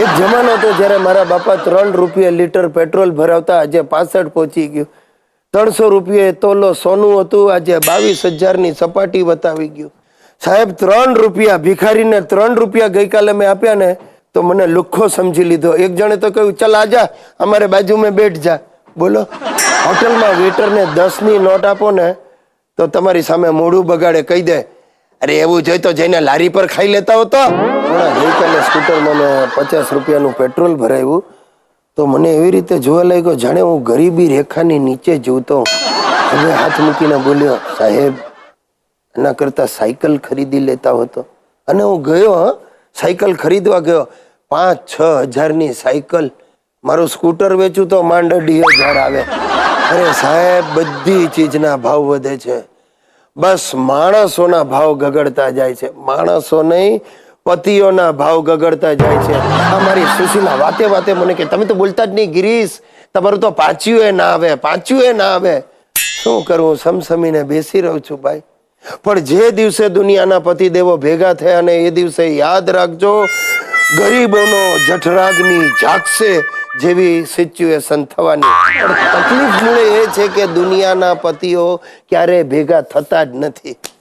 એક જમાનો હતો જ્યારે મારા બાપા 3 રૂપિયા લીટર પેટ્રોલ ભરાવતા, આજે 65 પહોંચી ગયું. 300 રૂપિયા તોલો સોનું હતું, આજે 22,000ની સપાટી બતાવી ગયું. સાહેબ 3 રૂપિયા ભિખારીને 3 રૂપિયા ગઈકાલે મેં આપ્યા ને તો મને લુખ્ખો સમજી લીધો. એક જણે તો કહ્યું, ચાલ આજા અમારે બાજુમાં બેઠ જા. બોલો, હોટલમાં વેટરને 10ની નોટ આપો ને તો તમારી સામે મોઢું બગાડે, કહી દે અરે એવું જોઈ તો જઈને લારી પર ખાઈ લેતા હોતો. ગઈકાલે સ્કૂટરમાં મેં 50 રૂપિયાનું પેટ્રોલ ભરાયું તો મને એવી રીતે જોવા લાગ્યો જાણે હું ગરીબી રેખાની નીચે જીવતો. હવે હાથ મૂકીને બોલ્યો, સાહેબ એના કરતા સાયકલ ખરીદી લેતા હોતો. અને હું ગયો, સાયકલ ખરીદવા ગયો. 5-6 હજારની સાયકલ. મારું સ્કૂટર વેચું તો માંડ 2,000 આવે. અરે સાહેબ, બધી ચીજના ભાવ વધે છે. બસ માણસોના ભાવ ગગડતા જાય છે. માણસો નહીં, પતિઓના ભાવ ગગડતા જાય છે. આ મારી સુશીલા વાતે વાતે મને કે તમે તો બોલતા જ નહીં ગિરીશ, તમારું તો પાચ્યું ના આવે, પાચ્યું ના આવે. શું કરું, સમસમીને બેસી રહું છું ભાઈ. પણ જે દિવસે દુનિયાના પતિદેવો ભેગા થયા ને એ દિવસે યાદ રાખજો, ગરીબોનો જઠરાગ્નિ જાગશે જેવી સિચ્યુએશન થવાની. પણ તકલીફ મૂળે એ છે કે દુનિયાના પતિઓ ક્યારે ભેગા થતા જ નથી.